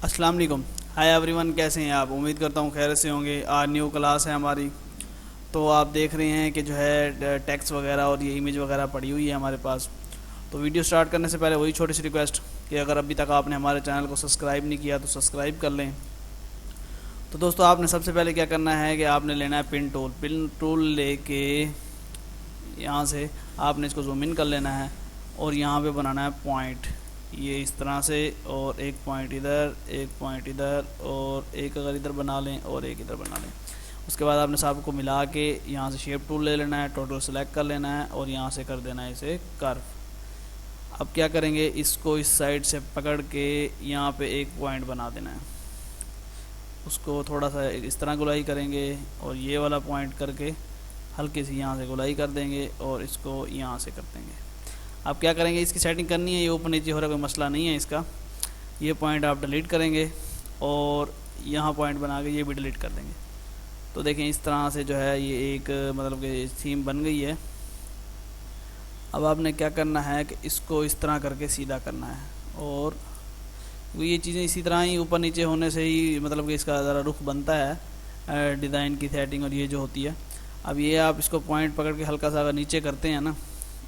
अस्सलाम वालेकुम। Hi everyone, कैसे हैं आप? उम्मीद करता हूँ खैर से होंगे। आज न्यू क्लास है हमारी। तो आप देख रहे हैं कि जो है टेक्स्ट वगैरह और ये इमेज वगैरह पड़ी हुई है हमारे पास। तो वीडियो स्टार्ट करने से पहले वही छोटी सी रिक्वेस्ट कि अगर अभी तक आपने हमारे चैनल को सब्सक्राइब नहीं किया तो सब्सक्राइब कर लें। तो दोस्तों, आपने सबसे पहले क्या करना है कि आपने लेना है पिन टूल लेके यहाँ से आपने इसको जूम इन कर लेना है और यहाँ पे बनाना है पॉइंट, ये इस तरह से। और एक पॉइंट इधर, एक पॉइंट इधर, और एक अगर इधर बना लें और एक इधर बना लें। उसके बाद आपने सब को मिला के यहाँ से शेप टूल ले लेना है, टोटल सेलेक्ट कर लेना है और यहाँ से कर देना है इसे कर्व। अब क्या करेंगे, इसको इस साइड से पकड़ के यहाँ पे एक पॉइंट बना देना है। उसको थोड़ा सा इस तरह गुलाई करेंगे और ये वाला पॉइंट करके हल्की सी यहाँ से गुलाई कर देंगे और इसको यहाँ से कर देंगे। अब क्या करेंगे, इसकी सेटिंग करनी है, ये ऊपर नीचे हो रहा कोई मसला नहीं है इसका। ये पॉइंट आप डिलीट करेंगे और यहाँ पॉइंट बना के ये भी डिलीट कर देंगे। तो देखें इस तरह से जो है ये एक मतलब कि थीम बन गई है। अब आपने क्या करना है कि इसको इस तरह करके सीधा करना है, और ये चीज़ें इसी तरह ही ऊपर नीचे होने से ही मतलब कि इसका ज़रा रुख बनता है डिज़ाइन की सेटिंग और ये जो होती है। अब ये आप इसको पॉइंट पकड़ के हल्का सा अगर नीचे करते हैं ना,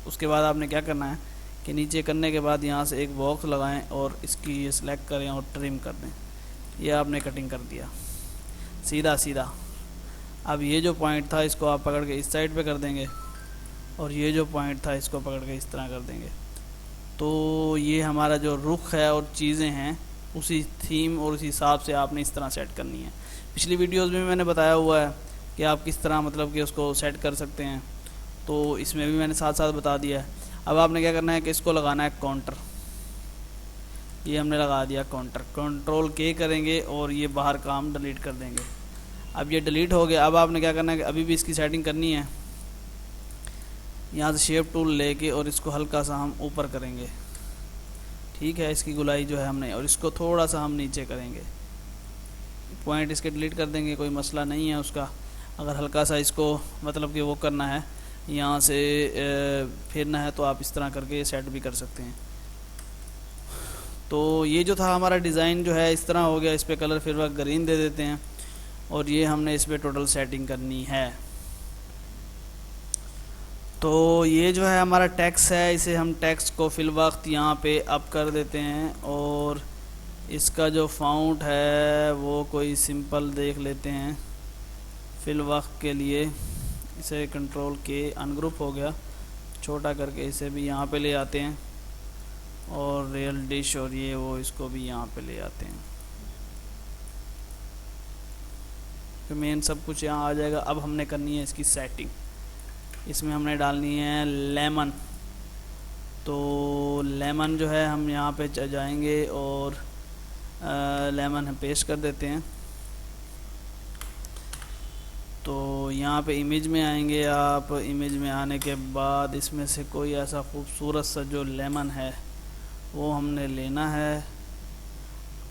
उसके बाद आपने क्या करना है कि नीचे करने के बाद यहाँ से एक बॉक्स लगाएं और इसकी ये सिलेक्ट करें और ट्रिम कर दें। ये आपने कटिंग कर दिया सीधा सीधा। अब ये जो पॉइंट था इसको आप पकड़ के इस साइड पे कर देंगे और ये जो पॉइंट था इसको पकड़ के इस तरह कर देंगे। तो ये हमारा जो रुख है और चीज़ें हैं उसी थीम और उसी हिसाब से आपने इस तरह सेट करनी है। पिछली वीडियोज़ में मैंने बताया हुआ है कि आप किस तरह मतलब कि उसको सेट कर सकते हैं, तो इसमें भी मैंने साथ साथ बता दिया है। अब आपने क्या करना है कि इसको लगाना है काउंटर। ये हमने लगा दिया काउंटर, कंट्रोल के करेंगे और ये बाहर का हम डिलीट कर देंगे। अब ये डिलीट हो गया। अब आपने क्या करना है कि अभी भी इसकी सेटिंग करनी है। यहाँ से शेप टूल लेके और इसको हल्का सा हम ऊपर करेंगे, ठीक है, इसकी गुलाई जो है हमने, और इसको थोड़ा सा हम नीचे करेंगे। पॉइंट इसके डिलीट कर देंगे, कोई मसला नहीं है उसका। अगर हल्का सा इसको मतलब कि वो करना है, यहाँ से फेरना है, तो आप इस तरह करके सेट भी कर सकते हैं। तो ये जो था हमारा डिज़ाइन जो है इस तरह हो गया। इस पर कलर फिर वक्त ग्रीन दे देते हैं और ये हमने इस पर टोटल सेटिंग करनी है। तो ये जो है हमारा टेक्स्ट है, इसे हम टेक्स्ट को फिल वक्त यहाँ पे अप कर देते हैं और इसका जो फ़ॉन्ट है वो कोई सिंपल देख लेते हैं फिल वक्त के लिए। इसे कंट्रोल के अनग्रुप हो गया, छोटा करके इसे भी यहाँ पे ले आते हैं और रियल डिश और ये वो इसको भी यहाँ पे ले आते हैं। तो मेन सब कुछ यहाँ आ जाएगा। अब हमने करनी है इसकी सेटिंग। इसमें हमने डालनी है लेमन। तो लेमन जो है हम यहाँ पे जाएंगे और लेमन हम पेस्ट कर देते हैं। तो यहाँ पे इमेज में आएंगे आप। इमेज में आने के बाद इसमें से कोई ऐसा खूबसूरत सा जो लेमन है वो हमने लेना है।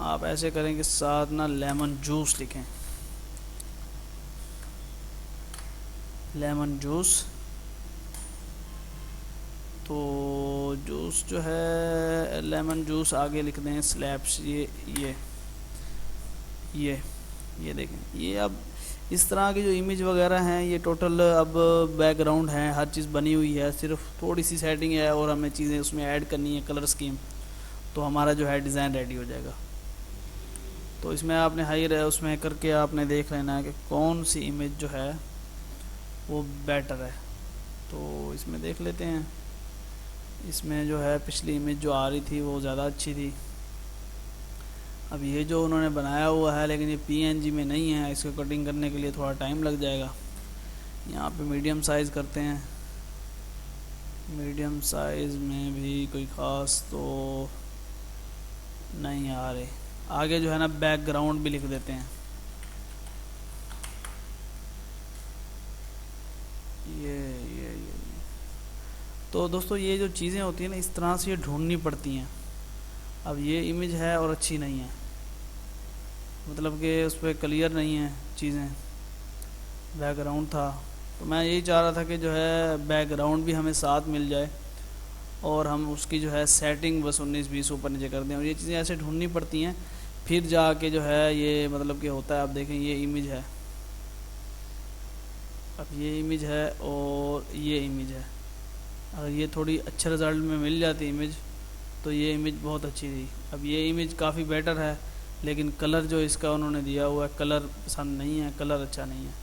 आप ऐसे करें कि साथ ना लेमन जूस लिखें, लेमन जूस। तो जूस जो है लेमन जूस आगे लिख दें स्लैब्स। ये देखें, ये अब इस तरह की जो इमेज वगैरह हैं ये टोटल अब बैकग्राउंड है, हर चीज़ बनी हुई है, सिर्फ थोड़ी सी सेटिंग है और हमें चीज़ें उसमें ऐड करनी है, कलर स्कीम, तो हमारा जो है डिज़ाइन रेडी हो जाएगा। तो इसमें आपने हाई उसमें करके आपने देख लेना है कि कौन सी इमेज जो है वो बेटर है। तो इसमें देख लेते हैं। इसमें जो है पिछली इमेज जो आ रही थी वो ज़्यादा अच्छी थी। अब ये जो उन्होंने बनाया हुआ है लेकिन ये PNG में नहीं है, इसको कटिंग करने के लिए थोड़ा टाइम लग जाएगा। यहाँ पे मीडियम साइज़ करते हैं। मीडियम साइज़ में भी कोई ख़ास तो नहीं आ रहे। आगे जो है ना बैकग्राउंड भी लिख देते हैं। ये तो दोस्तों ये जो चीज़ें होती हैं ना इस तरह से ये ढूंढनी पड़ती हैं। अब ये इमेज है और अच्छी नहीं है, मतलब कि उस पर क्लियर नहीं है चीज़ें। बैकग्राउंड था तो मैं यही चाह रहा था कि जो है बैकग्राउंड भी हमें साथ मिल जाए और हम उसकी जो है सेटिंग बस 19-20 ऊपर नीचे कर दें। और ये चीज़ें ऐसे ढूंढनी पड़ती हैं फिर जाके जो है ये मतलब कि होता है। आप देखें ये इमेज है, अब ये इमेज है और ये इमेज है। अगर ये थोड़ी अच्छे रिज़ल्ट में मिल जाती इमेज तो ये इमेज बहुत अच्छी थी। अब ये इमेज काफ़ी बेटर है, लेकिन कलर जो इसका उन्होंने दिया हुआ है कलर पसंद नहीं है, कलर अच्छा नहीं है।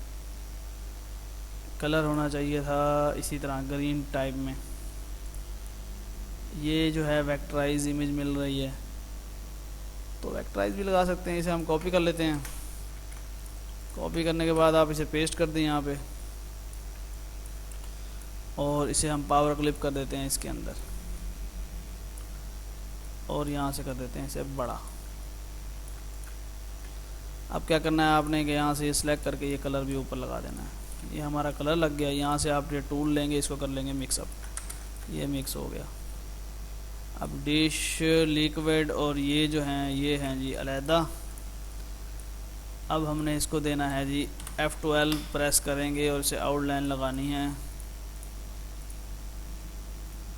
कलर होना चाहिए था इसी तरह ग्रीन टाइप में। ये जो है वेक्टराइज इमेज मिल रही है, तो वेक्टराइज भी लगा सकते हैं। इसे हम कॉपी कर लेते हैं। कॉपी करने के बाद आप इसे पेस्ट कर दें यहाँ पे, और इसे हम पावर क्लिप कर देते हैं इसके अंदर, और यहाँ से कर देते हैं इसे बड़ा। अब क्या करना है आपने कि यहाँ से ये सिलेक्ट करके ये कलर भी ऊपर लगा देना है। ये हमारा कलर लग गया। यहाँ से आप ये टूल लेंगे, इसको कर लेंगे मिक्सअप, ये मिक्स हो गया। अब डिश, लिक्विड और ये जो हैं ये हैं जी अलहदा। अब हमने इसको देना है जी F12 प्रेस करेंगे और इसे आउटलाइन लगानी है।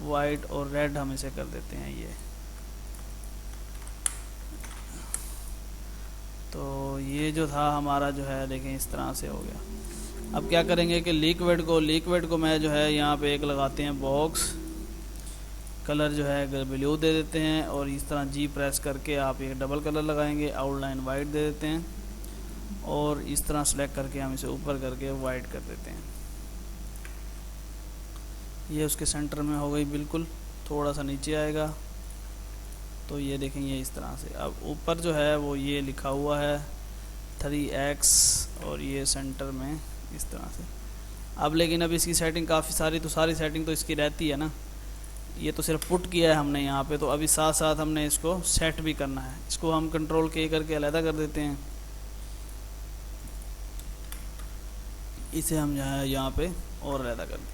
वाइट और रेड हम इसे कर देते हैं ये। तो ये जो था हमारा जो है देखें इस तरह से हो गया। अब क्या करेंगे कि लिक्विड को मैं जो है यहाँ पे एक लगाते हैं बॉक्स, कलर जो है ब्लू दे देते हैं, और इस तरह जी प्रेस करके आप एक डबल कलर लगाएंगे, आउटलाइन वाइट दे देते हैं, और इस तरह सेलेक्ट करके हम इसे ऊपर करके वाइट कर देते हैं। ये उसके सेंटर में हो गई बिल्कुल। थोड़ा सा नीचे आएगा तो ये देखेंगे इस तरह से। अब ऊपर जो है वो ये लिखा हुआ है 3x, और ये सेंटर में इस तरह से। अब लेकिन अब इसकी सेटिंग काफ़ी सारी, तो सारी सेटिंग तो इसकी रहती है ना, ये तो सिर्फ पुट किया है हमने यहाँ पे। तो अभी साथ साथ हमने इसको सेट भी करना है। इसको हम कंट्रोल के करके अलहदा कर देते हैं। इसे हम जो है यहाँ पे और अलहदा कर देते हैं।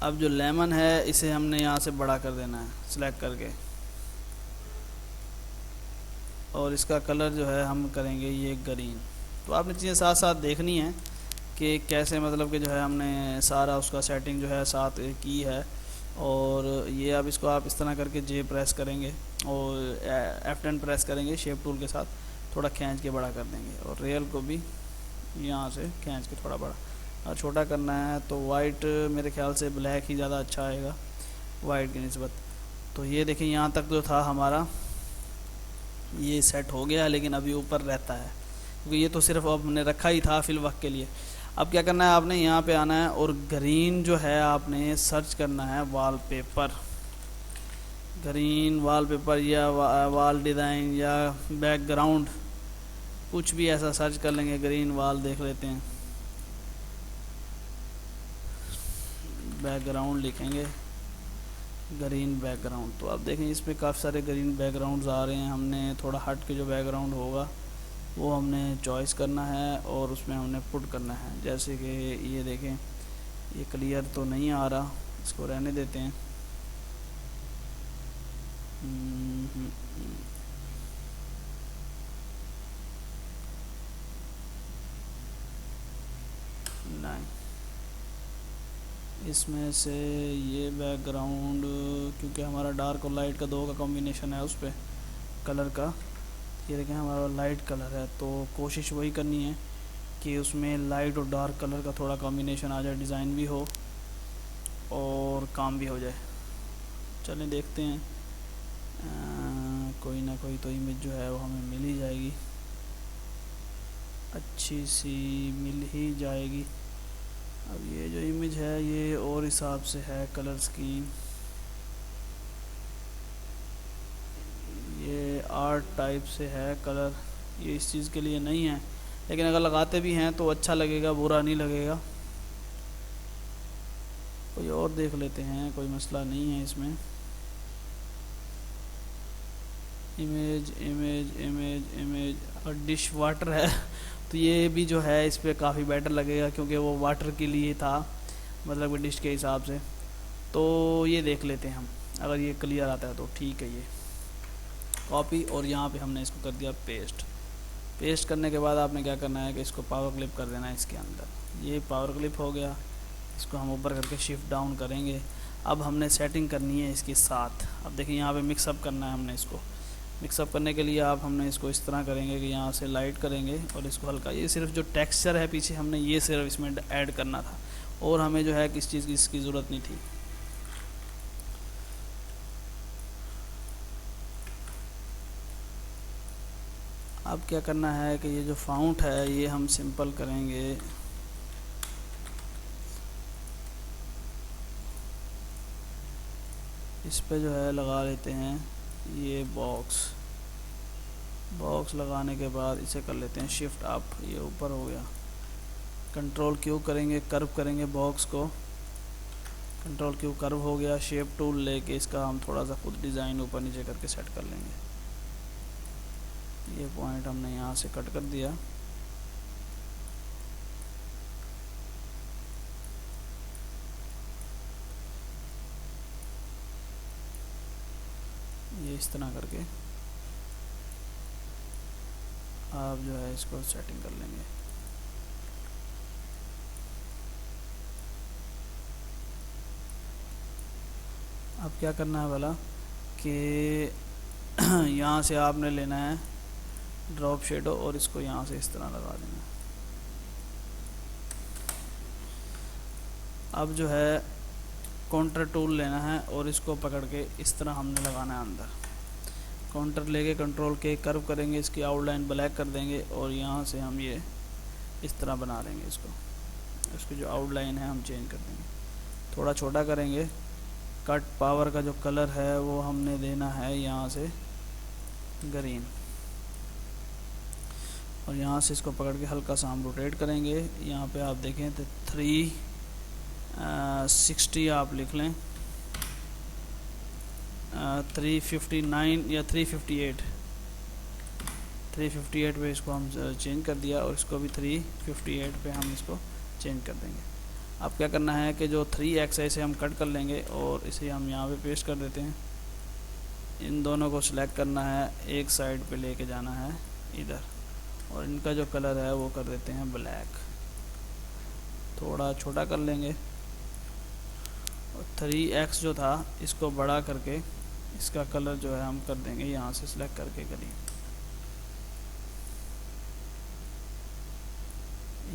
अब जो लेमन है इसे हमने यहाँ से बड़ा कर देना है सिलेक्ट करके, और इसका कलर जो है हम करेंगे ये ग्रीन। तो आपने चीज़ें साथ साथ देखनी है कि कैसे मतलब कि जो है हमने सारा उसका सेटिंग जो है साथ की है। और ये अब इसको आप इस तरह करके जे प्रेस करेंगे और F10 प्रेस करेंगे शेप टूल के साथ, थोड़ा खींच के बड़ा कर देंगे, और रियल को भी यहाँ से खींच के थोड़ा बड़ा और छोटा करना है। तो वाइट मेरे ख्याल से ब्लैक ही ज़्यादा अच्छा आएगा वाइट की निस्बत। तो ये देखिए यहाँ तक जो था हमारा ये सेट हो गया है, लेकिन अभी ऊपर रहता है क्योंकि ये तो सिर्फ अब हमने रखा ही था फिल वक्त के लिए। अब क्या करना है आपने यहाँ पे आना है, और ग्रीन जो है आपने सर्च करना है वॉलपेपर, ग्रीन वॉलपेपर या वॉल डिज़ाइन या बैकग्राउंड, कुछ भी ऐसा सर्च कर लेंगे। ग्रीन वॉल देख लेते हैं, बैकग्राउंड लिखेंगे, ग्रीन बैकग्राउंड। तो आप देखें इसमें काफ़ी सारे ग्रीन बैकग्राउंड्स आ रहे हैं। हमने थोड़ा हट के जो बैकग्राउंड होगा वो हमने चॉइस करना है और उसमें हमने पुट करना है। जैसे कि ये देखें ये क्लियर तो नहीं आ रहा, इसको रहने देते हैं। नहीं, इसमें से ये बैकग्राउंड क्योंकि हमारा डार्क और लाइट का दो का कॉम्बिनेशन है उस पर कलर का, ये देखें हमारा लाइट कलर है, तो कोशिश वही करनी है कि उसमें लाइट और डार्क कलर का थोड़ा कॉम्बिनेशन आ जाए, डिज़ाइन भी हो और काम भी हो जाए। चलें देखते हैं, कोई ना कोई तो इमेज जो है वो हमें मिल ही जाएगी, अच्छी सी मिल ही जाएगी। अब ये जो इमेज है ये और हिसाब से है कलर स्कीम, ये आर्ट टाइप से है कलर, ये इस चीज़ के लिए नहीं है, लेकिन अगर लगाते भी हैं तो अच्छा लगेगा, बुरा नहीं लगेगा। कोई और देख लेते हैं, कोई मसला नहीं है इसमें। इमेज इमेज इमेज इमेज और डिश वाटर है तो ये भी जो है इस पर काफ़ी बेटर लगेगा क्योंकि वो वाटर के लिए था, मतलब कि डिश के हिसाब से। तो ये देख लेते हैं हम, अगर ये क्लियर आता है तो ठीक है। ये कॉपी और यहाँ पे हमने इसको कर दिया पेस्ट। पेस्ट करने के बाद आपने क्या करना है कि इसको पावर क्लिप कर देना है इसके अंदर। ये पावर क्लिप हो गया, इसको हम ऊपर करके शिफ्ट डाउन करेंगे। अब हमने सेटिंग करनी है इसके साथ। अब देखिए यहाँ पे मिक्सअप करना है हमने इसको, मिक्सअप करने के लिए आप हमने इसको इस तरह करेंगे कि यहाँ से लाइट करेंगे और इसको हल्का, ये सिर्फ जो टेक्सचर है पीछे हमने ये सिर्फ इसमें ऐड करना था और हमें जो है किस चीज़ की इसकी ज़रूरत नहीं थी। अब क्या करना है कि ये जो फाउंट है ये हम सिंपल करेंगे, इस पे जो है लगा लेते हैं ये बॉक्स लगाने के बाद इसे कर लेते हैं शिफ्ट अप, ये ऊपर हो गया। कंट्रोल क्यू करेंगे, कर्व करेंगे बॉक्स को, कंट्रोल क्यू कर्व हो गया। शेप टूल लेके इसका हम थोड़ा सा खुद डिज़ाइन ऊपर नीचे करके सेट कर लेंगे। ये पॉइंट हमने यहाँ से कट कर दिया। ये इस तरह करके आप जो है इसको सेटिंग कर लेंगे। अब क्या करना है वाला कि यहाँ से आपने लेना है ड्रॉप शेडो और इसको यहाँ से इस तरह लगा देना है। अब जो है काउंटर टूल लेना है और इसको पकड़ के इस तरह हमने लगाना है अंदर। काउंटर लेके कंट्रोल के कर्व करेंगे, इसकी आउटलाइन ब्लैक कर देंगे और यहाँ से हम ये इस तरह बना लेंगे इसकी जो आउटलाइन है हम चेंज कर देंगे, थोड़ा छोटा करेंगे। कट पावर का जो कलर है वो हमने देना है यहाँ से ग्रीन और यहाँ से इसको पकड़ के हल्का सा हम रोटेट करेंगे। यहाँ पे आप देखें तो 360 आप लिख लें, 359 या 358 पे इसको हम चेंज कर दिया और इसको भी 358 पे हम इसको चेंज कर देंगे। अब क्या करना है कि जो 3x है इसे हम कट कर लेंगे और इसे हम यहाँ पे पेस्ट कर देते हैं। इन दोनों को सिलेक्ट करना है, एक साइड पे लेके जाना है इधर और इनका जो कलर है वो कर देते हैं ब्लैक, थोड़ा छोटा कर लेंगे और 3x जो था इसको बड़ा करके इसका कलर जो है हम कर देंगे यहाँ से सिलेक्ट करके करिए।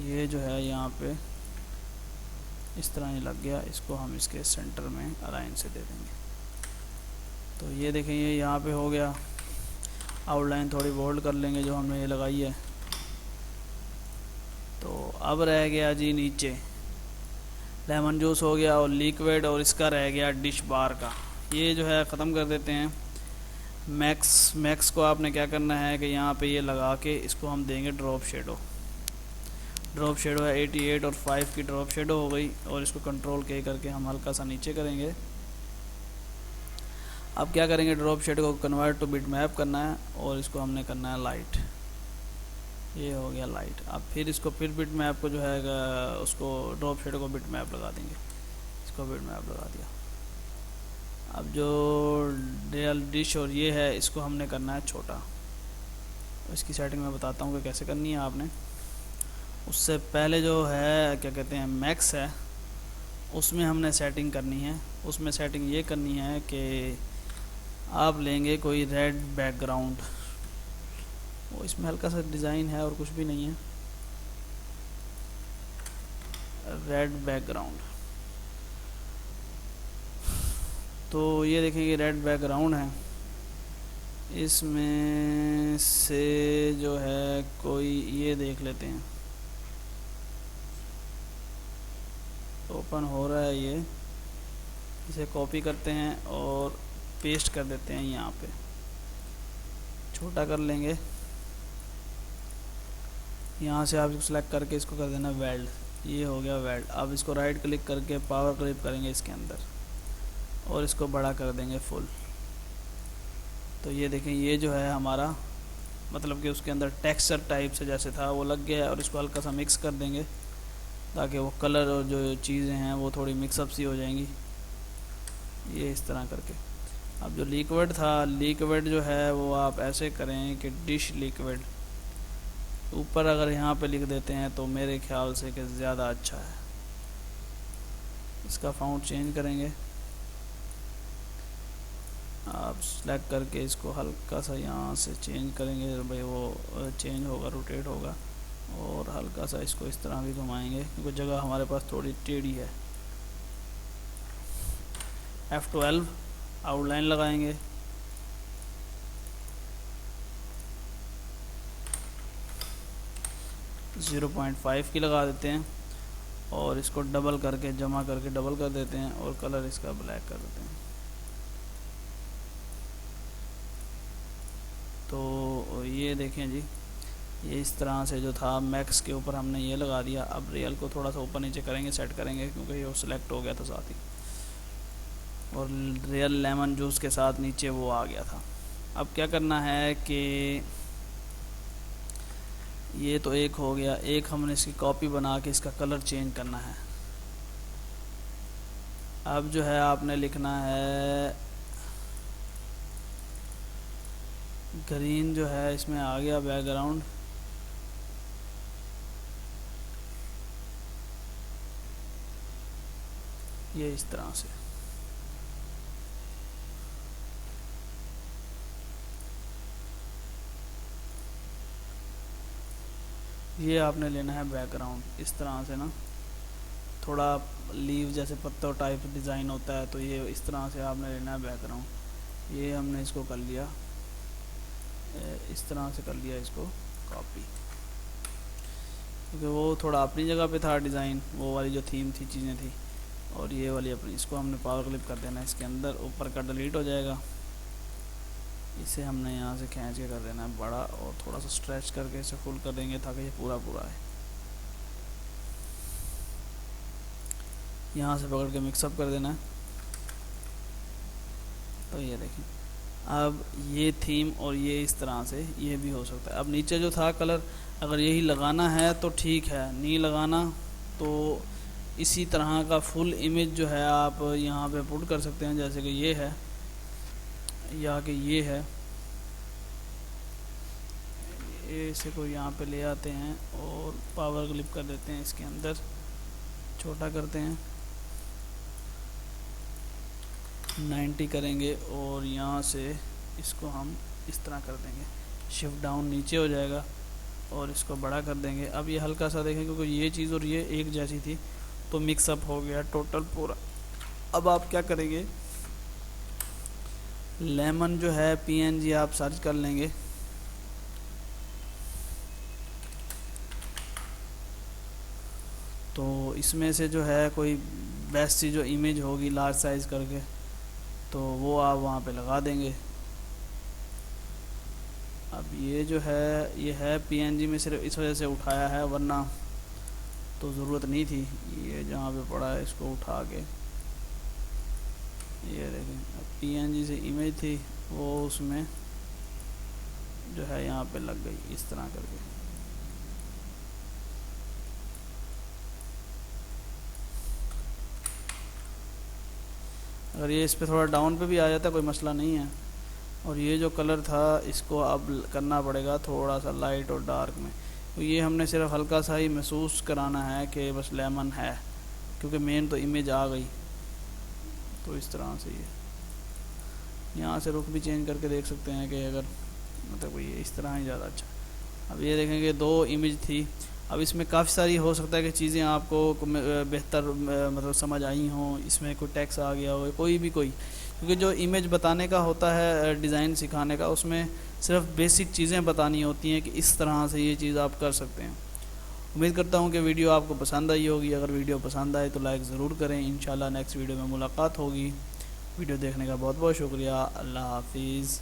ये जो है यहाँ पे इस तरह ही लग गया, इसको हम इसके सेंटर में अलाइन से दे देंगे। तो ये देखें ये यहाँ पे हो गया। आउटलाइन थोड़ी बोल्ड कर लेंगे जो हमने ये लगाई है। तो अब रह गया जी नीचे लेमन जूस हो गया और लिक्विड और इसका रह गया डिश बार का। ये जो है ख़त्म कर देते हैं। मैक्स को आपने क्या करना है कि यहाँ पे ये लगा के इसको हम देंगे ड्रॉप शेडो है 88 और 5 की ड्रॉप शेडो हो गई और इसको कंट्रोल के करके हम हल्का सा नीचे करेंगे। अब क्या करेंगे, ड्रॉप शेडो को कन्वर्ट टू बिट मैप करना है और इसको हमने करना है लाइट। ये हो गया लाइट। अब फिर इसको फिर बिट मैप को जो है उसको ड्रॉप शेडो को बिट मैप लगा देंगे, इसको बिट मैप लगा दिया। अब जो डेल डिश और ये है इसको हमने करना है छोटा। इसकी सेटिंग मैं बताता हूँ कि कैसे करनी है आपने। उससे पहले जो है क्या कहते हैं मैक्स है उसमें हमने सेटिंग करनी है। उसमें सेटिंग ये करनी है कि आप लेंगे कोई रेड बैकग्राउंड, वो इसमें हल्का सा डिज़ाइन है और कुछ भी नहीं है, रेड बैकग्राउंड। तो ये देखेंगे रेड बैकग्राउंड है, इसमें से जो है कोई ये देख लेते हैं, ओपन हो रहा है ये, इसे कॉपी करते हैं और पेस्ट कर देते हैं यहाँ पे, छोटा कर लेंगे। यहाँ से आप इसको सेलेक्ट करके इसको कर देना वेल्ड, ये हो गया वेल्ड। अब इसको राइट क्लिक करके पावर क्लिप करेंगे इसके अंदर और इसको बड़ा कर देंगे फुल। तो ये देखें ये जो है हमारा मतलब कि उसके अंदर टेक्सचर टाइप से जैसे था वो लग गया है और इसको हल्का सा मिक्स कर देंगे ताकि वो कलर और जो चीज़ें हैं वो थोड़ी मिक्सअप सी हो जाएंगी, ये इस तरह करके। अब जो लिक्विड था, लिक्विड जो है वो आप ऐसे करें कि डिश लिक्विड, ऊपर अगर यहाँ पे लिख देते हैं तो मेरे ख्याल से कि ज़्यादा अच्छा है। इसका फाउंट चेंज करेंगे, आप सेलेक्ट करके इसको हल्का सा यहाँ से चेंज करेंगे तो भाई वो चेंज होगा, रोटेट होगा। और हल्का सा इसको इस तरह भी घुमाएंगे क्योंकि जगह हमारे पास थोड़ी टेढ़ी है। F12 आउटलाइन लगाएंगे, .5 की लगा देते हैं और इसको डबल करके जमा करके डबल कर देते हैं और कलर इसका ब्लैक कर देते हैं। तो ये देखें जी, ये इस तरह से जो था मैक्स के ऊपर हमने ये लगा दिया। अब रियल को थोड़ा सा ऊपर नीचे करेंगे, सेट करेंगे क्योंकि ये सिलेक्ट हो गया था साथ ही, और रियल लेमन जूस के साथ नीचे वो आ गया था। अब क्या करना है कि ये तो एक हो गया, एक हमने इसकी कॉपी बना के इसका कलर चेंज करना है। अब जो है आपने लिखना है ग्रीन, जो है इसमें आ गया बैकग्राउंड, ये इस तरह से। ये आपने लेना है बैकग्राउंड इस तरह से ना, थोड़ा लीव जैसे पत्तों टाइप डिज़ाइन होता है, तो ये इस तरह से आपने लेना है बैकग्राउंड। ये हमने इसको कर लिया, इस तरह से कर लिया इसको कॉपी, क्योंकि वो थोड़ा अपनी जगह पे था डिज़ाइन, वो वाली जो थीम थी, चीज़ें थी, और ये वाली अपनी। इसको हमने पावर क्लिप कर देना है, इसके अंदर ऊपर का डिलीट हो जाएगा। इसे हमने यहाँ से खींच के कर देना है बड़ा, और थोड़ा सा स्ट्रेच करके इसे फुल कर देंगे ताकि ये पूरा पूरा है। यहाँ से पकड़ के मिक्सअप कर देना है। तो ये देखें, अब ये थीम और ये इस तरह से ये भी हो सकता है। अब नीचे जो था कलर, अगर यही लगाना है तो ठीक है, नहीं लगाना तो इसी तरह का फुल इमेज जो है आप यहाँ पे पुट कर सकते हैं, जैसे कि ये है या कि ये है। इसे को यहाँ पे ले आते हैं और पावर क्लिप कर देते हैं, इसके अंदर छोटा करते हैं, 90 करेंगे, और यहाँ से इसको हम इस तरह कर देंगे, शिफ्ट डाउन नीचे हो जाएगा और इसको बड़ा कर देंगे। अब ये हल्का सा देखें क्योंकि ये चीज़ और ये एक जैसी थी तो मिक्सअप हो गया टोटल पूरा। अब आप क्या करेंगे, लेमन जो है PNG आप सर्च कर लेंगे, तो इसमें से जो है कोई बेस्ट सी जो इमेज होगी लार्ज साइज़ करके, तो वो आप वहाँ पे लगा देंगे। अब ये जो है ये है PNG में, सिर्फ इस वजह से उठाया है, वरना तो ज़रूरत नहीं थी। ये जहाँ पे पड़ा है इसको उठा के, ये देखें, PNG से इमेज थी वो उसमें जो है यहाँ पे लग गई इस तरह करके। अगर ये इस पे थोड़ा डाउन पे भी आ जाता कोई मसला नहीं है। और ये जो कलर था इसको अब करना पड़ेगा थोड़ा सा लाइट और डार्क में, तो ये हमने सिर्फ हल्का सा ही महसूस कराना है कि बस लेमन है, क्योंकि मेन तो इमेज आ गई। तो इस तरह से ये यहाँ से रुख भी चेंज करके देख सकते हैं कि अगर मतलब ये इस तरह ही ज़्यादा अच्छा। अब ये देखेंगे 2 इमेज थी, अब इसमें काफ़ी सारी हो सकता है कि चीज़ें आपको बेहतर मतलब समझ आई हों, इसमें कोई टैक्स आ गया हो, कोई भी क्योंकि जो इमेज बताने का होता है डिज़ाइन सिखाने का, उसमें सिर्फ बेसिक चीज़ें बतानी होती हैं कि इस तरह से ये चीज़ आप कर सकते हैं। उम्मीद करता हूँ कि वीडियो आपको पसंद आई होगी। अगर वीडियो पसंद आए तो लाइक ज़रूर करें। इंशाल्लाह नेक्स्ट वीडियो में मुलाकात होगी। वीडियो देखने का बहुत बहुत शुक्रिया। अल्लाह हाफिज़।